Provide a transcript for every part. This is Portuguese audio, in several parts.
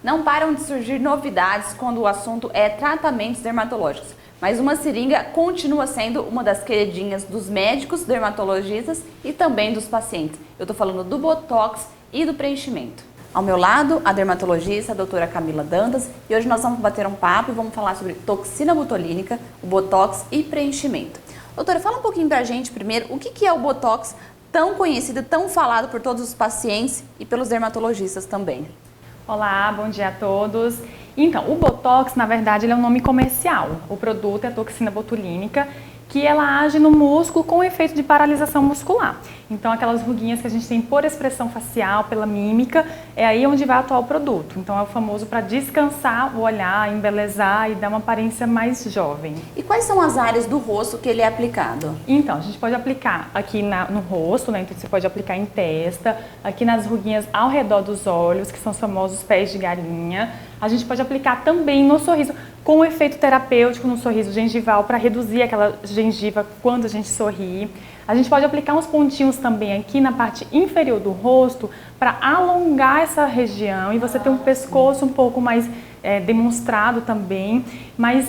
Não param de surgir novidades quando o assunto é tratamentos dermatológicos, mas uma seringa continua sendo uma das queridinhas dos médicos, dermatologistas e também dos pacientes. Eu estou falando do Botox e do preenchimento. Ao meu lado, a dermatologista, a doutora Camila Dantas, e hoje nós vamos bater um papo e vamos falar sobre toxina botulínica, o Botox e preenchimento. Doutora, fala um pouquinho pra gente primeiro, o que é o Botox, tão conhecido, tão falado por todos os pacientes e pelos dermatologistas também? Olá, bom dia a todos. Então, o Botox, na verdade, ele é um nome comercial. O produto é a toxina botulínica, que ela age no músculo com efeito de paralisação muscular. Então, aquelas ruguinhas que a gente tem por expressão facial, pela mímica, é aí onde vai atuar o produto. Então, é o famoso para descansar o olhar, embelezar e dar uma aparência mais jovem. E quais são as áreas do rosto que ele é aplicado? Então, a gente pode aplicar aqui no rosto, né? Então, você pode aplicar em testa, aqui nas ruguinhas ao redor dos olhos, que são os famosos pés de galinha. A gente pode aplicar também no sorriso, com um efeito terapêutico no sorriso gengival, para reduzir aquela gengiva quando a gente sorri. A gente pode aplicar uns pontinhos também aqui na parte inferior do rosto, para alongar essa região e você ter um pescoço um pouco mais demonstrado também. Mas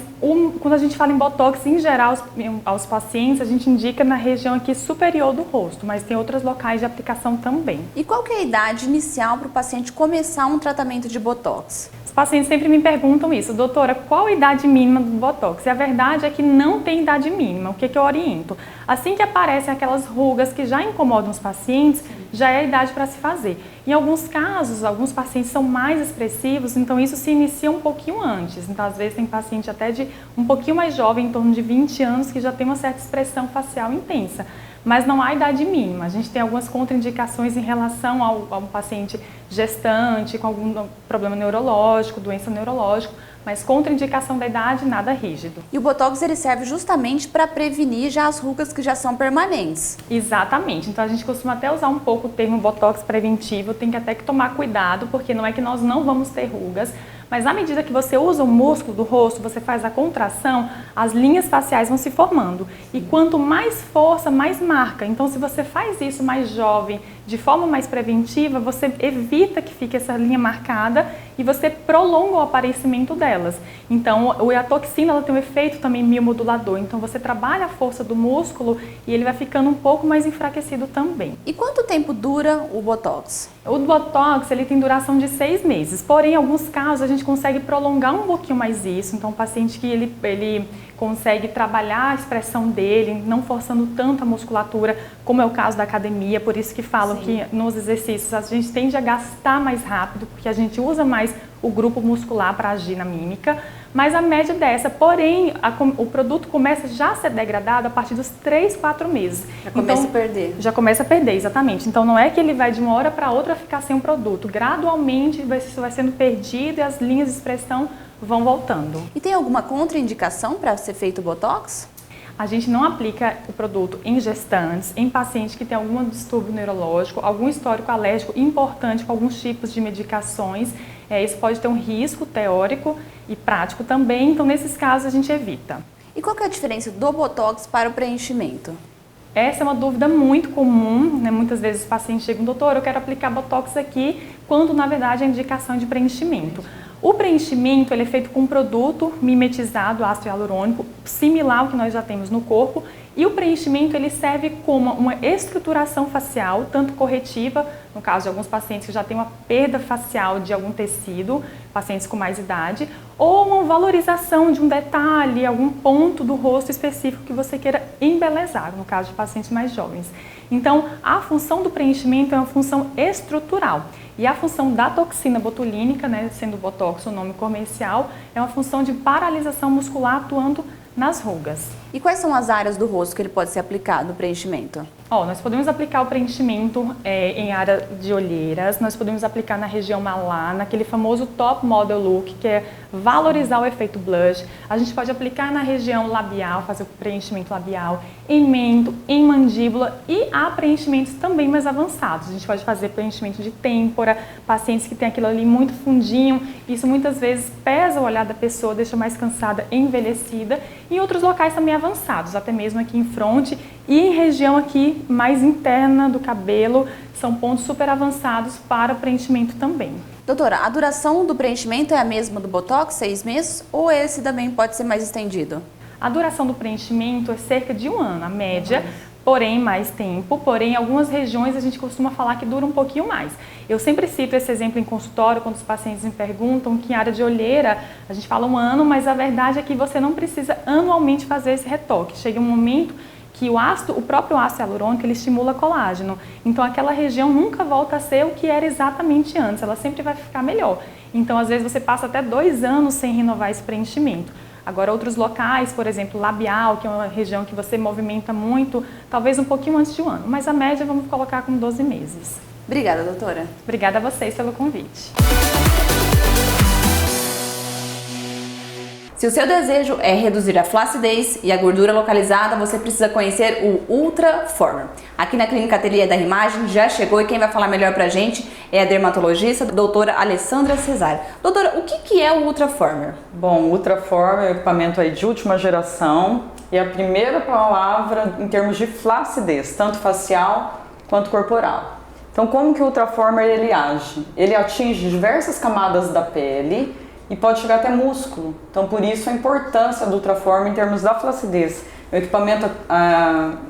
quando a gente fala em Botox, em geral, aos pacientes, a gente indica na região aqui superior do rosto, mas tem outros locais de aplicação também. E qual que é a idade inicial para o paciente começar um tratamento de Botox? Os pacientes sempre me perguntam isso, doutora, qual a idade mínima do Botox? E a verdade é que não tem idade mínima. O que eu oriento? Assim que aparecem aquelas rugas que já incomodam os pacientes, já é a idade para se fazer. Em alguns casos, alguns pacientes são mais expressivos, então isso se inicia um pouquinho antes. Então, às vezes, tem paciente até de um pouquinho mais jovem, em torno de 20 anos, que já tem uma certa expressão facial intensa. Mas não há idade mínima. A gente tem algumas contraindicações em relação a um paciente gestante, com algum problema neurológico, doença neurológica, mas contraindicação da idade, nada rígido. E o Botox ele serve justamente para prevenir já as rugas que já são permanentes. Exatamente. Então a gente costuma até usar um pouco o termo Botox preventivo, tem que até que tomar cuidado, porque não é que nós não vamos ter rugas, mas à medida que você usa o músculo do rosto, você faz a contração, as linhas faciais vão se formando. E quanto mais força, mais marca. Então, se você faz isso mais jovem, de forma mais preventiva, você evita que fique essa linha marcada e você prolonga o aparecimento delas. Então, a toxina ela tem um efeito também miomodulador. Então, você trabalha a força do músculo e ele vai ficando um pouco mais enfraquecido também. E quanto tempo dura o Botox? O Botox ele tem duração de 6 meses, porém, em alguns casos, a gente consegue prolongar um pouquinho mais isso. Então, o paciente que ele consegue trabalhar a expressão dele, não forçando tanto a musculatura, como é o caso da academia, por isso que falam que nos exercícios a gente tende a gastar mais rápido, porque a gente usa mais o grupo muscular para agir na mímica, mas a média dessa, porém, o produto começa já a ser degradado a partir dos 3, 4 meses. Já começa a perder. Já começa a perder, exatamente. Então não é que ele vai de uma hora para outra ficar sem o produto, gradualmente isso vai sendo perdido e as linhas de expressão vão voltando. E tem alguma contraindicação para ser feito o Botox? A gente não aplica o produto em gestantes, em pacientes que têm algum distúrbio neurológico, algum histórico alérgico importante com alguns tipos de medicações. Isso pode ter um risco teórico e prático também, então nesses casos a gente evita. E qual que é a diferença do Botox para o preenchimento? Essa é uma dúvida muito comum, né? Muitas vezes os pacientes chegam, doutor, eu quero aplicar Botox aqui, quando na verdade a indicação é de preenchimento. O preenchimento ele é feito com um produto mimetizado, ácido hialurônico, similar ao que nós já temos no corpo, e o preenchimento ele serve como uma estruturação facial, tanto corretiva, no caso de alguns pacientes que já têm uma perda facial de algum tecido, pacientes com mais idade, ou uma valorização de um detalhe, algum ponto do rosto específico que você queira embelezar, no caso de pacientes mais jovens. Então, a função do preenchimento é uma função estrutural. E a função da toxina botulínica, né, sendo o Botox o nome comercial, é uma função de paralisação muscular atuando nas rugas. E quais são as áreas do rosto que ele pode ser aplicado no preenchimento? Nós podemos aplicar o preenchimento em área de olheiras, nós podemos aplicar na região malar, naquele famoso top model look, que é valorizar o efeito blush. A gente pode aplicar na região labial, fazer o preenchimento labial, em mento, em mandíbula, e há preenchimentos também mais avançados. A gente pode fazer preenchimento de têmpora, pacientes que têm aquilo ali muito fundinho, isso muitas vezes pesa o olhar da pessoa, deixa mais cansada, envelhecida. Em outros locais também avançados, até mesmo aqui em fronte e em região aqui mais interna do cabelo, são pontos super avançados para preenchimento também. Doutora, a duração do preenchimento é a mesma do Botox, 6 meses, ou esse também pode ser mais estendido? A duração do preenchimento é cerca de 1 ano, a média, porém mais tempo, porém em algumas regiões a gente costuma falar que dura um pouquinho mais. Eu sempre cito esse exemplo em consultório, quando os pacientes me perguntam que em área de olheira a gente fala 1 ano, mas a verdade é que você não precisa anualmente fazer esse retoque. Chega um momento que o próprio ácido hialurônico, ele estimula colágeno. Então aquela região nunca volta a ser o que era exatamente antes, ela sempre vai ficar melhor. Então às vezes você passa até 2 anos sem renovar esse preenchimento. Agora outros locais, por exemplo, labial, que é uma região que você movimenta muito, talvez um pouquinho antes de 1 ano, mas a média vamos colocar com 12 meses. Obrigada, doutora. Obrigada a vocês pelo convite. Se o seu desejo é reduzir a flacidez e a gordura localizada, você precisa conhecer o Ultra Former. Aqui na Clínica Ateliê da Imagem já chegou e quem vai falar melhor pra gente é a dermatologista, a doutora Alessandra Cesário. Doutora, o que é o Ultra Former? Bom, o Ultra Former é um equipamento aí de última geração e a primeira palavra em termos de flacidez, tanto facial quanto corporal. Então, como que o Ultra Former ele age? Ele atinge diversas camadas da pele e pode chegar até músculo. Então, por isso a importância do Ultraformer em termos da flacidez. O equipamento,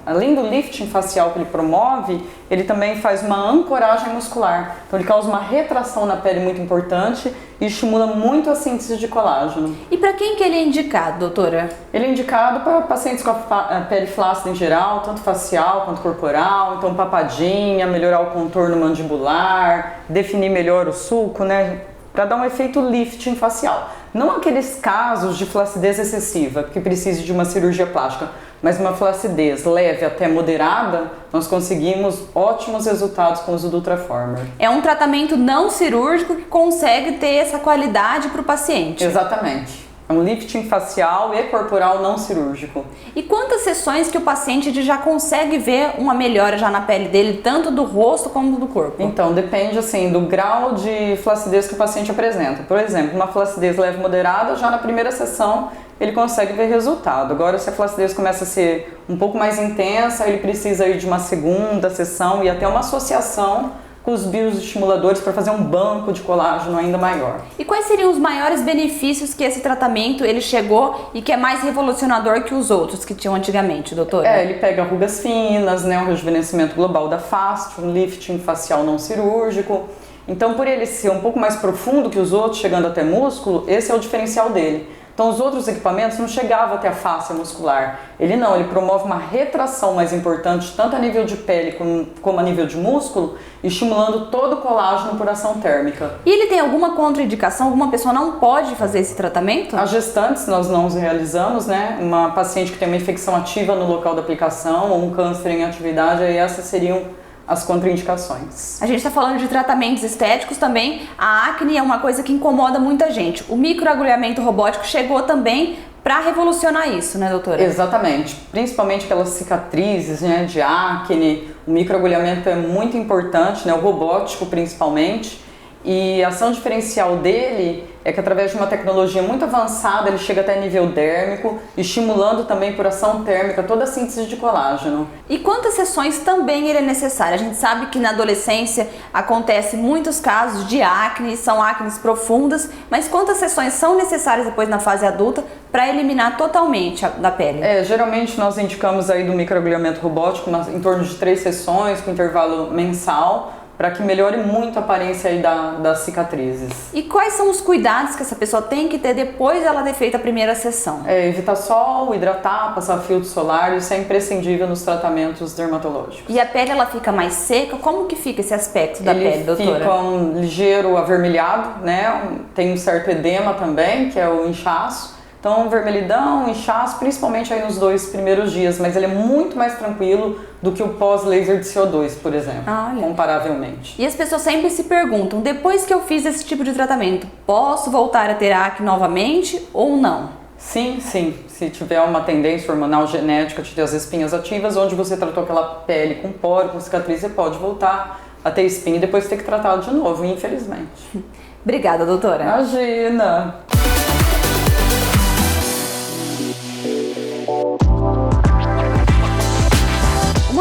além do lifting facial que ele promove, ele também faz uma ancoragem muscular. Então, ele causa uma retração na pele muito importante e estimula muito a síntese de colágeno. E para quem que ele é indicado, doutora? Ele é indicado para pacientes com a pele flácida em geral, tanto facial quanto corporal. Então, papadinha, melhorar o contorno mandibular, definir melhor o sulco, né? Para dar um efeito lifting facial. Não aqueles casos de flacidez excessiva, que precise de uma cirurgia plástica, mas uma flacidez leve até moderada, nós conseguimos ótimos resultados com o uso do Ultraformer. É um tratamento não cirúrgico que consegue ter essa qualidade para o paciente. Exatamente. É um lifting facial e corporal não cirúrgico. E quantas sessões que o paciente já consegue ver uma melhora já na pele dele, tanto do rosto como do corpo? Então, depende assim do grau de flacidez que o paciente apresenta. Por exemplo, uma flacidez leve moderada, já na primeira sessão ele consegue ver resultado. Agora, se a flacidez começa a ser um pouco mais intensa, ele precisa ir de uma segunda sessão e até uma associação com os bioestimuladores para fazer um banco de colágeno ainda maior. E quais seriam os maiores benefícios que esse tratamento ele chegou e que é mais revolucionador que os outros que tinham antigamente, doutora? Ele pega rugas finas, né, um rejuvenescimento global da face, um lifting facial não cirúrgico. Então, por ele ser um pouco mais profundo que os outros, chegando até músculo, esse é o diferencial dele. Então, os outros equipamentos não chegavam até a face muscular. Ele não, ele promove uma retração mais importante, tanto a nível de pele como a nível de músculo, estimulando todo o colágeno por ação térmica. E ele tem alguma contraindicação? Alguma pessoa não pode fazer esse tratamento? As gestantes nós não realizamos, né? Uma paciente que tem uma infecção ativa no local da aplicação ou um câncer em atividade, aí essas seriam as contraindicações. A gente está falando de tratamentos estéticos também. A acne é uma coisa que incomoda muita gente. O microagulhamento robótico chegou também para revolucionar isso, né, doutora? Exatamente. Principalmente aquelas cicatrizes, né, de acne. O microagulhamento é muito importante, né, o robótico principalmente. E a ação diferencial dele é que através de uma tecnologia muito avançada ele chega até nível dérmico, estimulando também por ação térmica toda a síntese de colágeno. E quantas sessões também ele é necessário? A gente sabe que na adolescência acontece muitos casos de acne, são acnes profundas, mas quantas sessões são necessárias depois na fase adulta para eliminar totalmente da pele? Geralmente nós indicamos aí do microagulhamento robótico em torno de 3 sessões com intervalo mensal, para que melhore muito a aparência aí das cicatrizes. E quais são os cuidados que essa pessoa tem que ter depois de ela ter feito a primeira sessão? Evitar sol, hidratar, passar filtro solar, isso é imprescindível nos tratamentos dermatológicos. E a pele ela fica mais seca? Como que fica esse aspecto da pele, doutora? Ele fica um ligeiro avermelhado, né? Tem um certo edema também, que é o inchaço. Então, vermelhidão, inchaço, principalmente aí nos 2 primeiros dias, mas ele é muito mais tranquilo do que o pós-laser de CO2, por exemplo, comparavelmente. E as pessoas sempre se perguntam, depois que eu fiz esse tipo de tratamento, posso voltar a ter acne novamente ou não? Sim, sim. Se tiver uma tendência hormonal genética de ter as espinhas ativas, onde você tratou aquela pele com poro, com cicatriz, você pode voltar a ter espinha e depois ter que tratá-la de novo, infelizmente. Obrigada, doutora. Imagina!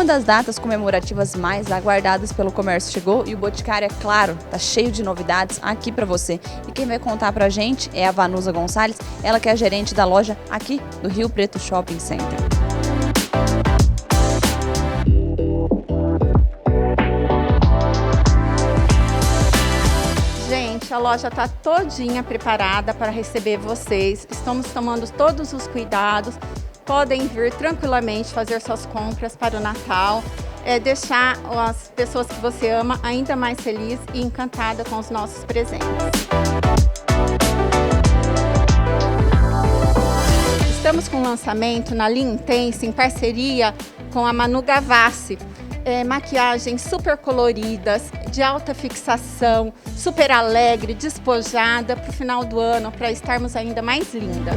das datas comemorativas mais aguardadas pelo comércio chegou e o Boticário, é claro, tá cheio de novidades aqui para você. E quem vai contar pra gente é a Vanusa Gonçalves, ela que é a gerente da loja aqui do Rio Preto Shopping Center. Gente, a loja está todinha preparada para receber vocês. Estamos tomando todos os cuidados. Podem vir tranquilamente fazer suas compras para o Natal. Deixar as pessoas que você ama ainda mais felizes e encantadas com os nossos presentes. Estamos com um lançamento na linha Intense em parceria com a Manu Gavassi. Maquiagens super coloridas, de alta fixação, super alegre, despojada para o final do ano, para estarmos ainda mais lindas.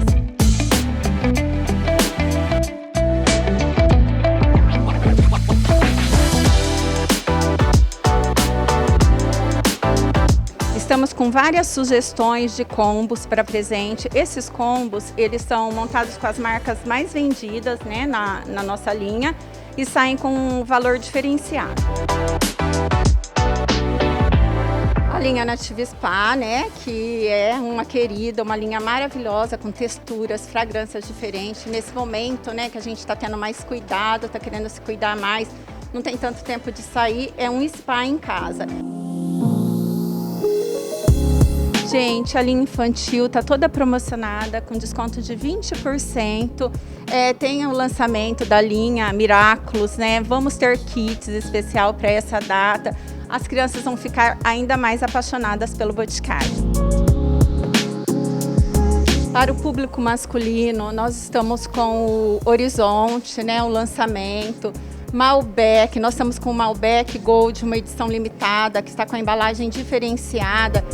Estamos com várias sugestões de combos para presente. Esses combos, eles são montados com as marcas mais vendidas, né, na nossa linha e saem com um valor diferenciado. A linha Native Spa, né, que é uma querida, uma linha maravilhosa com texturas, fragrâncias diferentes. Nesse momento, né, que a gente está tendo mais cuidado, está querendo se cuidar mais, não tem tanto tempo de sair, é um spa em casa. Gente, a linha infantil está toda promocionada com desconto de 20%. Tem o lançamento da linha Miraculous, né? Vamos ter kits especial para essa data. As crianças vão ficar ainda mais apaixonadas pelo Boticário. Para o público masculino, nós estamos com o Horizonte, né? O lançamento. Malbec, nós estamos com o Malbec Gold, uma edição limitada, que está com a embalagem diferenciada.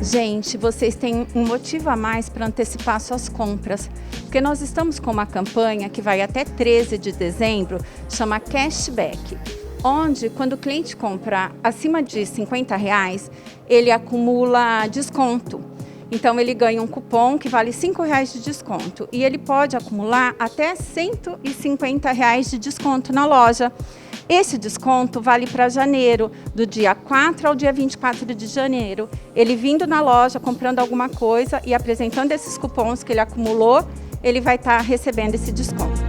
Gente, vocês têm um motivo a mais para antecipar suas compras, porque nós estamos com uma campanha que vai até 13 de dezembro, chama Cashback, onde quando o cliente comprar acima de R$50, ele acumula desconto. Então ele ganha um cupom que vale R$5 de desconto e ele pode acumular até R$150 de desconto na loja. Esse desconto vale para janeiro, do dia 4 ao dia 24 de janeiro. Ele vindo na loja, comprando alguma coisa e apresentando esses cupons que ele acumulou, ele vai estar recebendo esse desconto.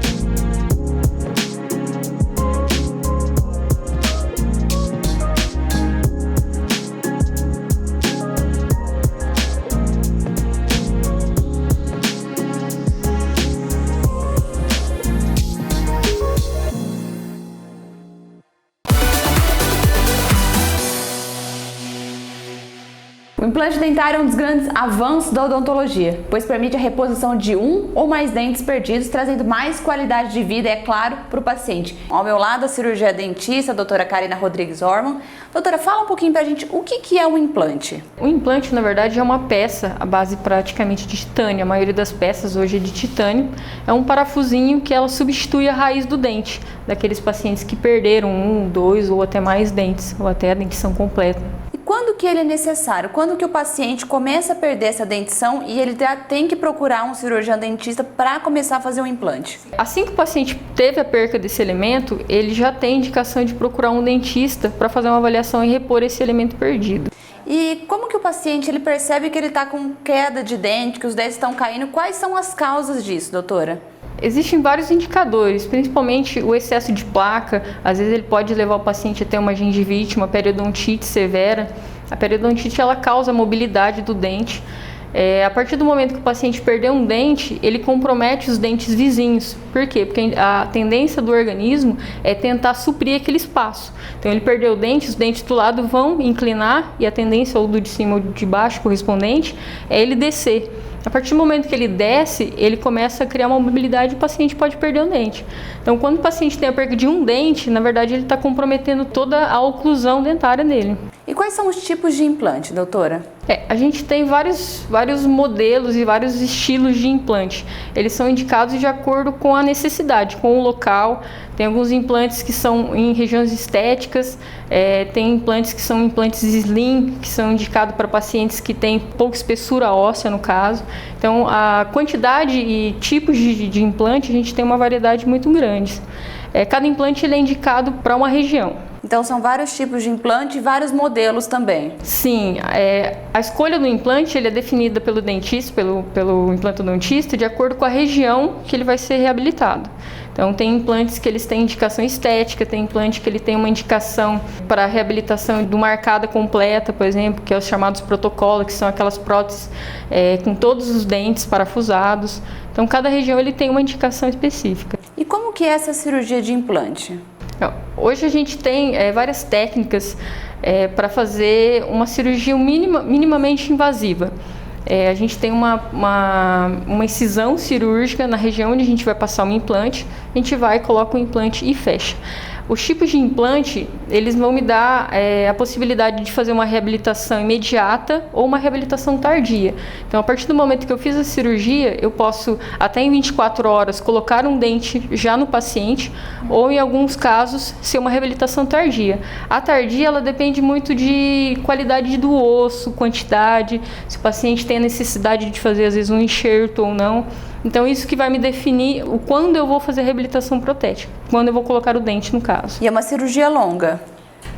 O implante dentário é um dos grandes avanços da odontologia, pois permite a reposição de um ou mais dentes perdidos, trazendo mais qualidade de vida, é claro, para o paciente. Ao meu lado, a cirurgia dentista, a doutora Karina Rodrigues Orman. Doutora, fala um pouquinho pra gente o que é o implante. O implante, na verdade, é uma peça à base praticamente de titânio. A maioria das peças hoje é de titânio. É um parafusinho que ela substitui a raiz do dente, daqueles pacientes que perderam 1, 2 ou até mais dentes, ou até a dentição completa. Quando que ele é necessário? Quando que o paciente começa a perder essa dentição e ele já tem que procurar um cirurgião dentista para começar a fazer um implante? Assim que o paciente teve a perca desse elemento, ele já tem indicação de procurar um dentista para fazer uma avaliação e repor esse elemento perdido. E como que o paciente ele percebe que ele está com queda de dente, que os dentes estão caindo? Quais são as causas disso, doutora? Existem vários indicadores, principalmente o excesso de placa. Às vezes ele pode levar o paciente a ter uma gengivite, uma periodontite severa. A periodontite ela causa a mobilidade do dente. A partir do momento que o paciente perder um dente, ele compromete os dentes vizinhos. Por quê? Porque a tendência do organismo é tentar suprir aquele espaço. Então ele perdeu o dente, os dentes do lado vão inclinar e a tendência ou do de cima ou de baixo correspondente é ele descer. A partir do momento que ele desce, ele começa a criar uma mobilidade e o paciente pode perder o dente. Então, quando o paciente tem a perda de um dente, na verdade ele está comprometendo toda a oclusão dentária dele. E E quais são os tipos de implante, doutora? A gente tem vários modelos e vários estilos de implante. Eles são indicados de acordo com a necessidade, com o local. Tem alguns implantes que são em regiões estéticas, tem implantes que são implantes slim, que são indicados para pacientes que têm pouca espessura óssea, no caso. Então, a quantidade e tipos de implante, a gente tem uma variedade muito grande. Cada implante ele é indicado para uma região. Então são vários tipos de implante e vários modelos também. Sim, a escolha do implante ele é definida pelo dentista, pelo implantodontista, de acordo com a região que ele vai ser reabilitado. Então tem implantes que eles têm indicação estética, tem implante que ele tem uma indicação para reabilitação de uma arcada completa, por exemplo, que é os chamados protocolos, que são aquelas próteses com todos os dentes parafusados. Então cada região ele tem uma indicação específica. E como que é essa cirurgia de implante? Hoje a gente tem várias técnicas para fazer uma cirurgia minimamente invasiva. A gente tem uma incisão cirúrgica na região onde a gente vai passar um implante, a gente vai, coloca o implante e fecha. Os tipos de implante, eles vão me dar a possibilidade de fazer uma reabilitação imediata ou uma reabilitação tardia. Então, a partir do momento que eu fiz a cirurgia, eu posso, até em 24 horas, colocar um dente já no paciente, ou em alguns casos, ser uma reabilitação tardia. A tardia, ela depende muito de qualidade do osso, quantidade, se o paciente tem a necessidade de fazer, às vezes, um enxerto ou não. Então, isso que vai me definir o quando eu vou fazer a reabilitação protética, quando eu vou colocar o dente, no caso. E é uma cirurgia longa?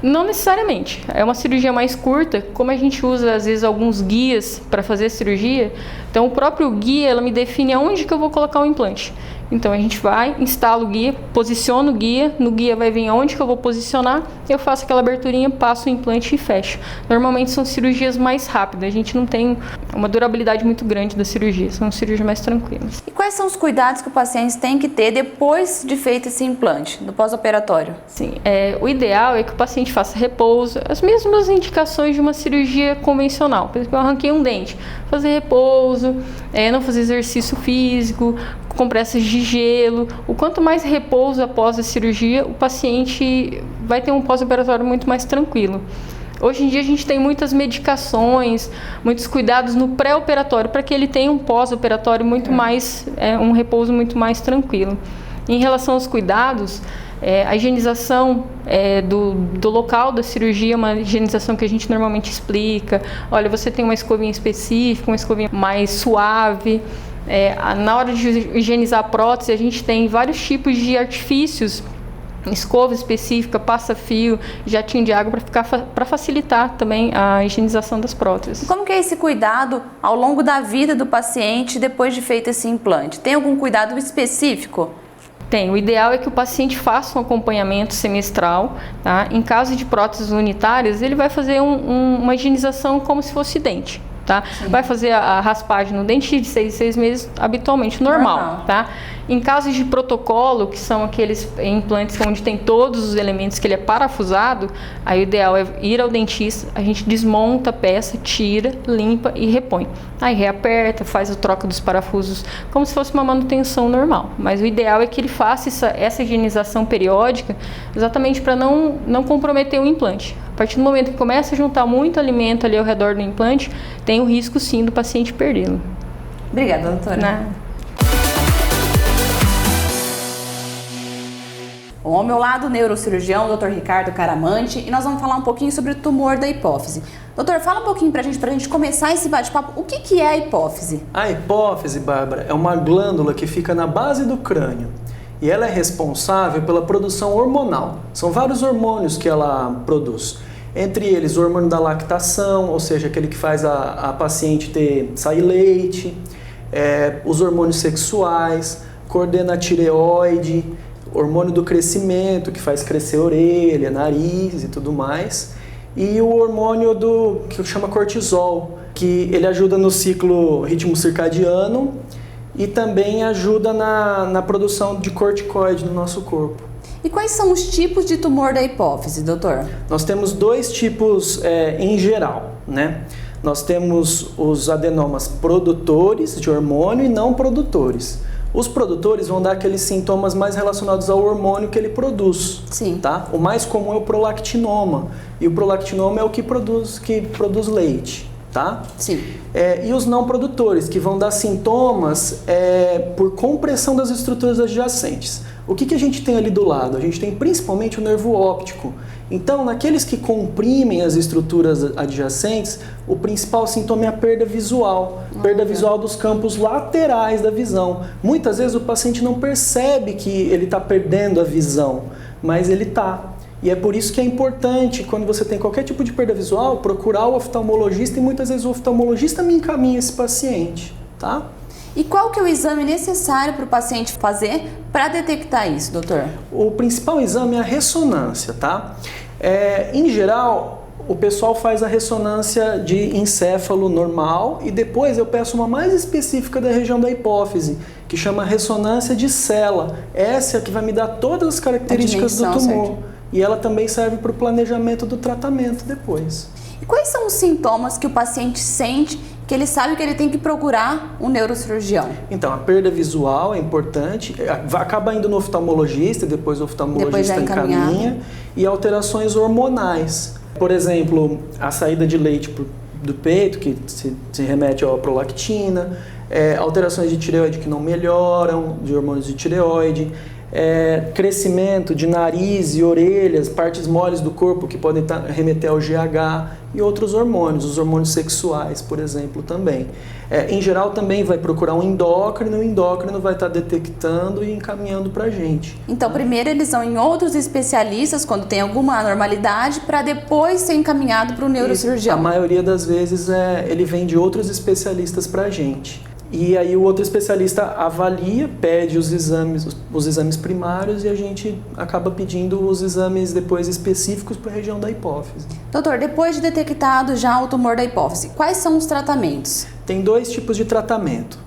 Não necessariamente. É uma cirurgia mais curta, como a gente usa, às vezes, alguns guias para fazer a cirurgia. Então, o próprio guia, ela me define aonde que eu vou colocar o implante. Então, a gente vai, instala o guia, posiciona o guia, no guia vai vir aonde que eu vou posicionar, eu faço aquela aberturinha, passo o implante e fecho. Normalmente são cirurgias mais rápidas, a gente não tem uma durabilidade muito grande da cirurgia, são cirurgias mais tranquilas. E quais são os cuidados que o paciente tem que ter depois de feito esse implante, no pós-operatório? Sim, o ideal é que o paciente faça repouso, as mesmas indicações de uma cirurgia convencional. Por exemplo, eu arranquei um dente, fazer repouso, não fazer exercício físico, compressas de gelo. O quanto mais repouso após a cirurgia, o paciente vai ter um pós-operatório muito mais tranquilo. Hoje em dia a gente tem muitas medicações, muitos cuidados no pré-operatório para que ele tenha um pós-operatório muito mais, um repouso muito mais tranquilo. Em relação aos cuidados, a higienização do local da cirurgia é uma higienização que a gente normalmente explica. Olha, você tem uma escovinha específica, uma escovinha mais suave. Na hora de higienizar a prótese, a gente tem vários tipos de artifícios, escova específica, passa-fio, jatinho de água para facilitar também a higienização das próteses. Como que é esse cuidado ao longo da vida do paciente depois de feito esse implante? Tem algum cuidado específico? Tem. O ideal é que o paciente faça um acompanhamento semestral, tá? Em caso de próteses unitárias, ele vai fazer uma higienização como se fosse dente. Tá? Vai fazer a raspagem no dente de 6 em 6 meses, habitualmente normal. Tá? Em casos de protocolo, que são aqueles implantes onde tem todos os elementos que ele é parafusado, aí o ideal é ir ao dentista, a gente desmonta a peça, tira, limpa e repõe. Aí reaperta, faz a troca dos parafusos, como se fosse uma manutenção normal. Mas o ideal é que ele faça essa higienização periódica, exatamente para não comprometer o implante. A partir do momento que começa a juntar muito alimento ali ao redor do implante, tem o risco sim do paciente perdê-lo. Obrigada, doutora. Bom, ao meu lado, o neurocirurgião, o Dr. Ricardo Caramante, e nós vamos falar um pouquinho sobre o tumor da hipófise. Doutor, fala um pouquinho pra gente começar esse bate-papo. O que é a hipófise? A hipófise, Bárbara, é uma glândula que fica na base do crânio. E ela é responsável pela produção hormonal. São vários hormônios que ela produz. Entre eles, o hormônio da lactação, ou seja, aquele que faz a paciente sair leite, os hormônios sexuais, coordena a tireoide, hormônio do crescimento, que faz crescer a orelha, nariz e tudo mais, e o hormônio que chama cortisol, que ele ajuda no ritmo circadiano e também ajuda na produção de corticoide no nosso corpo. E quais são os tipos de tumor da hipófise, doutor? Nós temos 2 tipos em geral, né? Nós temos os adenomas produtores de hormônio e não produtores. Os produtores vão dar aqueles sintomas mais relacionados ao hormônio que ele produz. Sim. Tá? O mais comum é o prolactinoma. E o prolactinoma é o que produz leite. Tá? Sim. E os não produtores, que vão dar sintomas por compressão das estruturas adjacentes. O que a gente tem ali do lado? A gente tem principalmente o nervo óptico. Então, naqueles que comprimem as estruturas adjacentes, o principal sintoma é a perda visual. Perda visual dos campos laterais da visão. Muitas vezes o paciente não percebe que ele está perdendo a visão, mas ele está. E é por isso que é importante, quando você tem qualquer tipo de perda visual, procurar o oftalmologista, e muitas vezes o oftalmologista me encaminha esse paciente, tá? E qual que é o exame necessário para o paciente fazer para detectar isso, doutor? O principal exame é a ressonância, tá? Em geral, o pessoal faz a ressonância de encéfalo normal e depois eu peço uma mais específica da região da hipófise, que chama ressonância de cela. Essa é a que vai me dar todas as características do tumor. Certo. E ela também serve para o planejamento do tratamento depois. E quais são os sintomas que o paciente sente que ele sabe que ele tem que procurar um neurocirurgião? Então, a perda visual é importante, acaba indo no oftalmologista, depois o oftalmologista encaminha, e alterações hormonais. Por exemplo, a saída de leite do peito, que se remete à prolactina, alterações de tireoide que não melhoram, de hormônios de tireoide, crescimento de nariz e orelhas, partes moles do corpo que podem remeter ao GH e outros hormônios, os hormônios sexuais, por exemplo, também. Em geral, também vai procurar um endócrino, o endócrino vai estar detectando e encaminhando para a gente. Então, primeiro eles vão em outros especialistas quando tem alguma anormalidade, para depois ser encaminhado para o neurocirurgião. A maioria das vezes ele vem de outros especialistas para a gente. E aí o outro especialista avalia, pede os exames primários e a gente acaba pedindo os exames depois específicos para a região da hipófise. Doutor, depois de detectado já o tumor da hipófise, quais são os tratamentos? Tem 2 tipos de tratamento.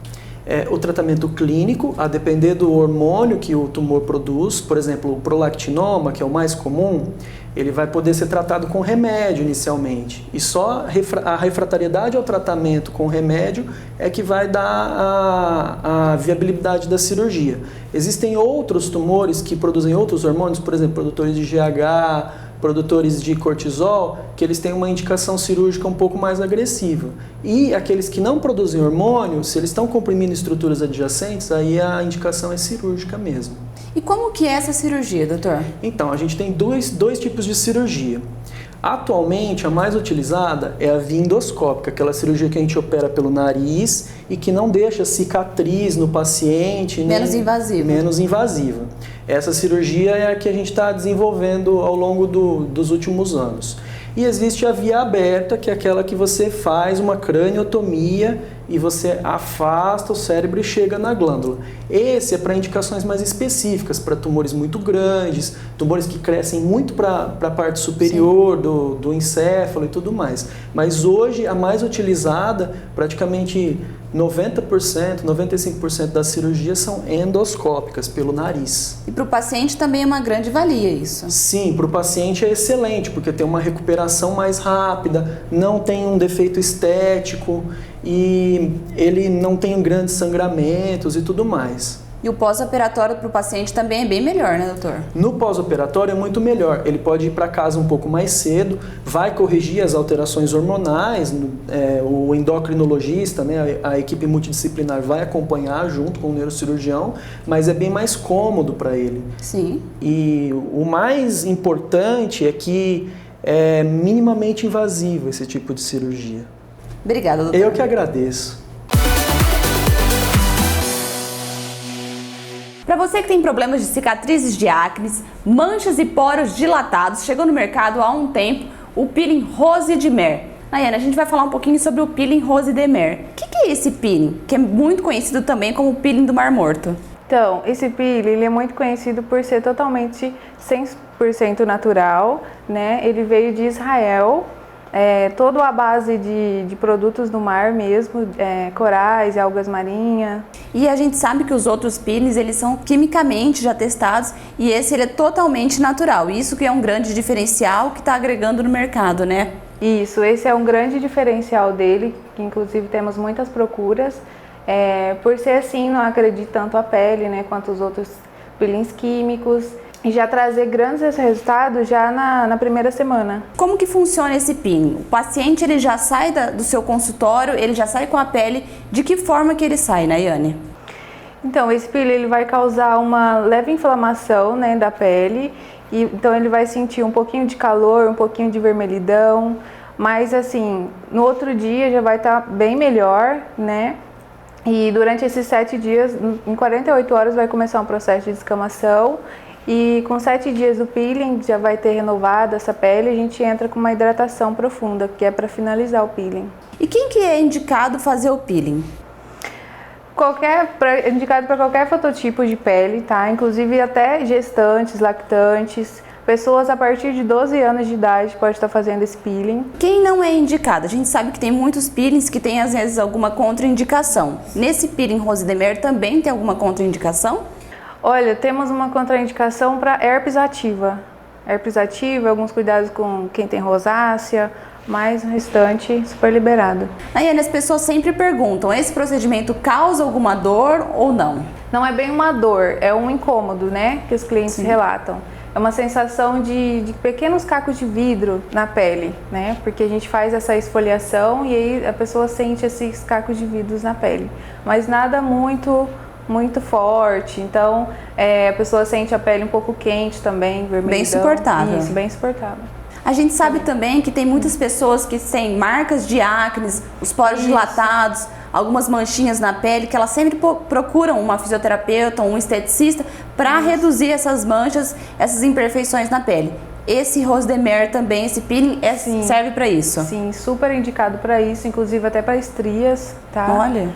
O tratamento clínico, a depender do hormônio que o tumor produz, por exemplo, o prolactinoma, que é o mais comum, ele vai poder ser tratado com remédio inicialmente. E só a refratariedade ao tratamento com remédio é que vai dar a viabilidade da cirurgia. Existem outros tumores que produzem outros hormônios, por exemplo, produtores de GH, produtores de cortisol, que eles têm uma indicação cirúrgica um pouco mais agressiva. E aqueles que não produzem hormônio, se eles estão comprimindo estruturas adjacentes, aí a indicação é cirúrgica mesmo. E como que é essa cirurgia, doutor? Então, a gente tem dois tipos de cirurgia. Atualmente, a mais utilizada é a via endoscópica, aquela cirurgia que a gente opera pelo nariz e que não deixa cicatriz no paciente. Menos invasiva. Menos invasiva. Essa cirurgia é a que a gente está desenvolvendo ao longo dos últimos anos. E existe a via aberta, que é aquela que você faz uma craniotomia e você afasta o cérebro e chega na glândula. Esse é para indicações mais específicas, para tumores muito grandes, tumores que crescem muito para a parte superior do encéfalo e tudo mais. Mas hoje a mais utilizada, praticamente 90%, 95% das cirurgias são endoscópicas, pelo nariz. E para o paciente também é uma grande valia isso? Sim, para o paciente é excelente, porque tem uma recuperação mais rápida, não tem um defeito estético e ele não tem grandes sangramentos e tudo mais. E o pós-operatório para o paciente também é bem melhor, né, doutor? No pós-operatório é muito melhor. Ele pode ir para casa um pouco mais cedo, vai corrigir as alterações hormonais, o endocrinologista, né, a equipe multidisciplinar vai acompanhar junto com o neurocirurgião, mas é bem mais cômodo para ele. Sim. E o mais importante é que é minimamente invasivo esse tipo de cirurgia. Obrigada, doutor. Eu que agradeço. Para você que tem problemas de cicatrizes de acne, manchas e poros dilatados, chegou no mercado há um tempo o peeling Rose de Mer. Nayana, a gente vai falar um pouquinho sobre o peeling Rose de Mer. O que é esse peeling? Que é muito conhecido também como o peeling do Mar Morto. Então, esse peeling ele é muito conhecido por ser totalmente 100% natural, né? Ele veio de Israel. Todo à base de produtos do mar mesmo, corais e algas marinhas. E a gente sabe que os outros peelings, eles são quimicamente já testados e esse ele é totalmente natural. Isso que é um grande diferencial que está agregando no mercado, né? Isso, esse é um grande diferencial dele, que inclusive temos muitas procuras. Por ser assim, não agride tanto a pele, né, quanto os outros peelings químicos. E já trazer grandes resultados já na primeira semana. Como que funciona esse peeling? O paciente ele já sai do seu consultório, ele já sai com a pele, de que forma que ele sai, Nayane? Então, esse peeling ele vai causar uma leve inflamação, né, da pele, e então ele vai sentir um pouquinho de calor, um pouquinho de vermelhidão, mas assim, no outro dia já vai estar bem melhor, né? E durante esses 7 dias, em 48 horas vai começar um processo de descamação. E com 7 dias do peeling já vai ter renovado essa pele, a gente entra com uma hidratação profunda, que é para finalizar o peeling. E quem que é indicado fazer o peeling? Indicado para qualquer fototipo de pele, tá? Inclusive até gestantes, lactantes, pessoas a partir de 12 anos de idade podem estar fazendo esse peeling. Quem não é indicado? A gente sabe que tem muitos peelings que tem às vezes alguma contraindicação. Nesse peeling Rose de Mer também tem alguma contraindicação? Olha, temos uma contraindicação para herpes ativa. Herpes ativa, alguns cuidados com quem tem rosácea, mas o restante super liberado. Nayane, as pessoas sempre perguntam, esse procedimento causa alguma dor ou não? Não é bem uma dor, é um incômodo, né, que os clientes relatam. É uma sensação de pequenos cacos de vidro na pele, né, porque a gente faz essa esfoliação e aí a pessoa sente esses cacos de vidros na pele, mas nada muito forte, então a pessoa sente a pele um pouco quente também, vermelhidão. Bem suportável. Isso, bem suportável. A gente sabe também que tem muitas pessoas que têm marcas de acne, os poros dilatados, algumas manchinhas na pele, que elas sempre procuram uma fisioterapeuta ou um esteticista para reduzir essas manchas, essas imperfeições na pele. Esse Rose de Mer também, esse peeling, serve para isso? Sim, super indicado para isso, inclusive até para estrias, tá? Olha.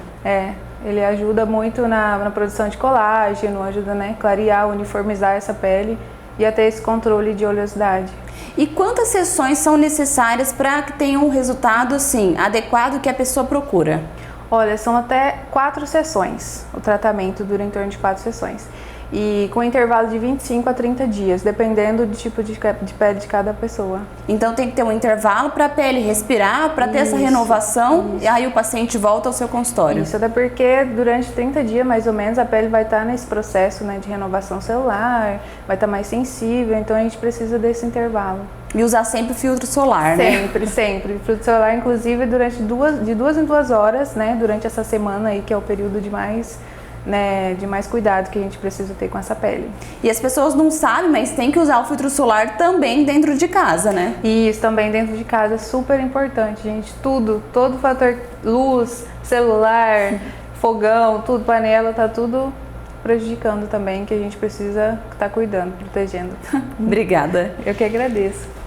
Ele ajuda muito na produção de colágeno, ajuda, né, clarear, uniformizar essa pele e até esse controle de oleosidade. E quantas sessões são necessárias para que tenha um resultado assim, adequado que a pessoa procura? Olha, são até 4 sessões, o tratamento dura em torno de 4 sessões. E com intervalo de 25 a 30 dias, dependendo do tipo de pele de cada pessoa. Então tem que ter um intervalo para a pele respirar, para ter essa renovação, e aí o paciente volta ao seu consultório. Isso, até porque durante 30 dias, mais ou menos, a pele vai estar nesse processo, né, de renovação celular, vai estar mais sensível, então a gente precisa desse intervalo. E usar sempre o filtro solar, né? Sempre. O filtro solar, inclusive, de 2 em 2 horas, né, durante essa semana aí, que é o período de mais cuidado que a gente precisa ter com essa pele. E as pessoas não sabem, mas tem que usar o filtro solar também dentro de casa, né? Isso, também dentro de casa é super importante, gente. Todo fator, luz, celular, fogão, tudo, panela, tá tudo prejudicando também, que a gente precisa estar cuidando, protegendo. Obrigada. Eu que agradeço.